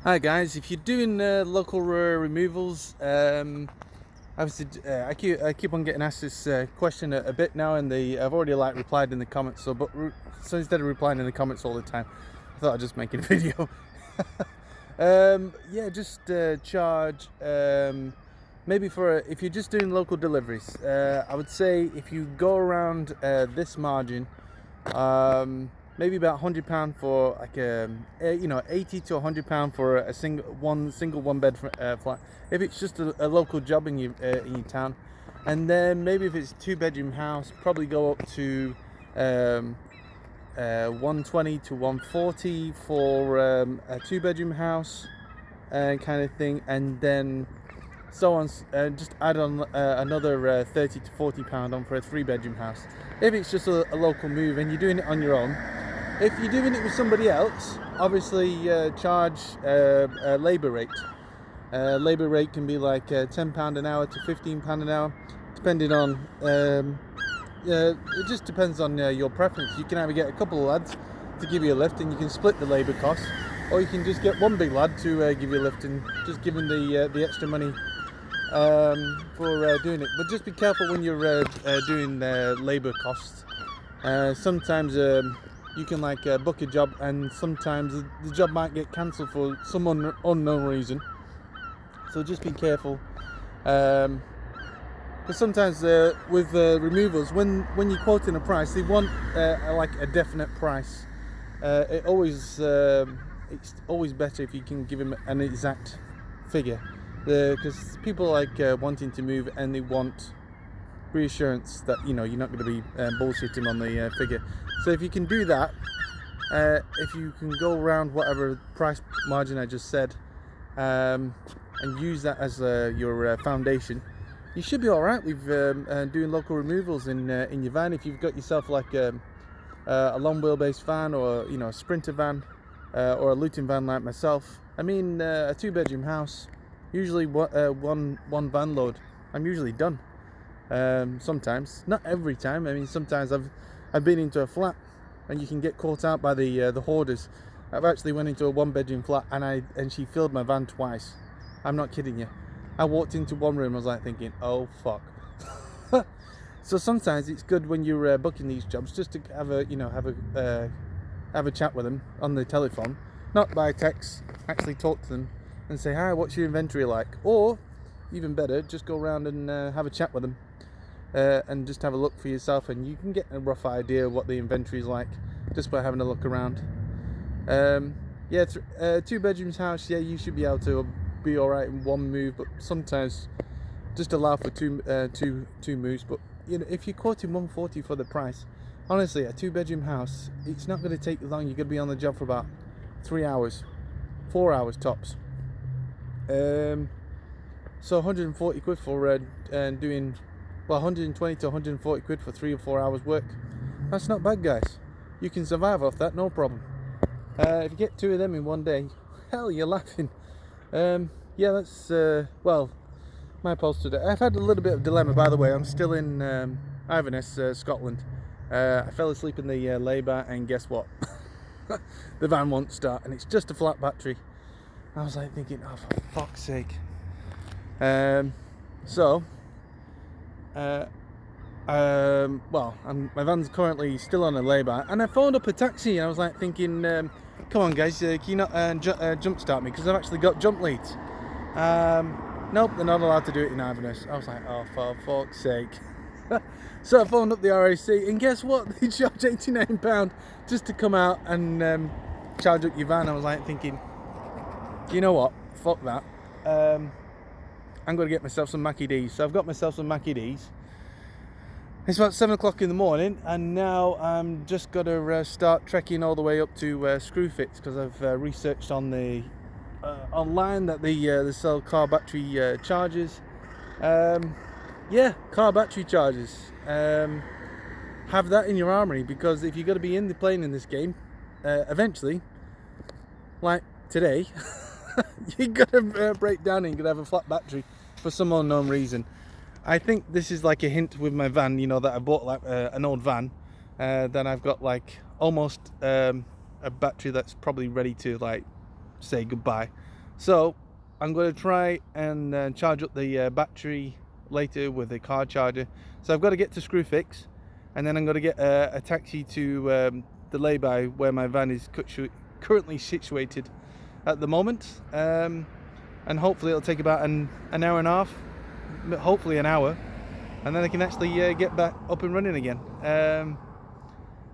Hi guys, if you're doing local removals, obviously I keep on getting asked this question a bit now, and I've already replied in the comments. So instead of replying in the comments all the time, I thought I'd just make a video. Yeah, just charge maybe if you're just doing local deliveries. I would say if you go around this margin. Maybe about £100 for like £80 to £100 for a single one bed flat. If it's just a local job in your town, and then maybe if it's a 2-bedroom house, probably go up to 120 to 140 for a 2-bedroom house, kind of thing, and then so on. Just add on another 30 to £40 on for a 3-bedroom house. If it's just a local move and you're doing it on your own. If you're doing it with somebody else, obviously charge a labour rate. Labour rate can be like £10 an hour to £15 an hour, depending on. It just depends on your preference. You can either get a couple of lads to give you a lift, and you can split the labour costs, or you can just get one big lad to give you a lift and just give him the extra money for doing it. But just be careful when you're doing labour costs. Sometimes you can book a job, and sometimes the job might get cancelled for some unknown reason. So just be careful. Because sometimes with removals, when you're quoting a price, they want a definite price. It's always better if you can give them an exact figure. Because people wanting to move, and they want reassurance that you're not going to be bullshitting on the figure. So if you can do that, if you can go around whatever price margin I just said, and use that as your foundation, you should be all right with doing local removals in your van. If you've got yourself a long wheelbase van, or a sprinter van, or a Luton van like myself. I mean, a 2-bedroom house, usually one van load, I'm usually done. Sometimes, not every time. I mean, sometimes I've been into a flat, and you can get caught out by the hoarders. I've actually went into a 1-bedroom flat, and she filled my van twice. I'm not kidding you. I walked into one room, I was thinking, oh fuck. So sometimes it's good when you're booking these jobs, just to have a chat with them on the telephone, not by text. Actually talk to them and say, hi, what's your inventory like? Or even better, just go around and have a chat with them. And just have a look for yourself, and you can get a rough idea of what the inventory is like just by having a look around. Yeah, 2-bedrooms house, yeah, you should be able to be all right in one move, but sometimes just allow for two moves. But if you're quoting 140 for the price, honestly, a 2-bedroom house, it's not going to take you long. You're going to be on the job for about 3 hours, 4 hours tops. So 140 quid for doing. Well, 120 to 140 quid for 3 or 4 hours work. That's not bad, guys. You can survive off that, no problem. If you get 2 of them in one day, hell, you're laughing. Yeah, that's, well, my post today. I've had a little bit of dilemma, by the way. I'm still in Inverness, Scotland. I fell asleep in the lay-bar, and guess what? The van won't start, and it's just a flat battery. I was thinking, oh, for fuck's sake. My van's currently still on a lay-by, and I phoned up a taxi, and I was thinking, come on guys, can you not jump start me, because I've actually got jump leads. Nope, they're not allowed to do it in Inverness. I was oh, for fuck's sake. So I phoned up the RAC, and guess what? They charge £89 just to come out and charge up your van. I was thinking, you know what, fuck that. I'm going to get myself some Mackie D's. So I've got myself some Mackie D's. It's about 7 o'clock in the morning, and now I'm just going to start trekking all the way up to Screwfix, because I've researched on the online that they sell car battery chargers. Yeah, car battery chargers. Have that in your armory, because if you're going to be playing in this game, eventually, like today, you're going to break down and you're going to have a flat battery for some unknown reason. I think this is a hint with my van, that I bought an old van. Then I've got almost a battery that's probably ready to say goodbye. So I'm going to try and charge up the battery later with a car charger. So I've got to get to Screwfix, and then I'm going to get a taxi to the lay-by where my van is currently situated at the moment, and hopefully it'll take about an hour and a half, hopefully an hour, and then I can actually get back up and running again.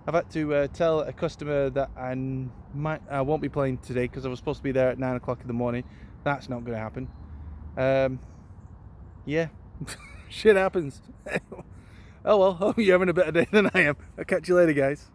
I've had to tell a customer that I won't be playing today because I was supposed to be there at 9 o'clock in the morning. That's not going to happen. Yeah, shit happens. Oh well, hope you're having a better day than I am. I'll catch you later, guys.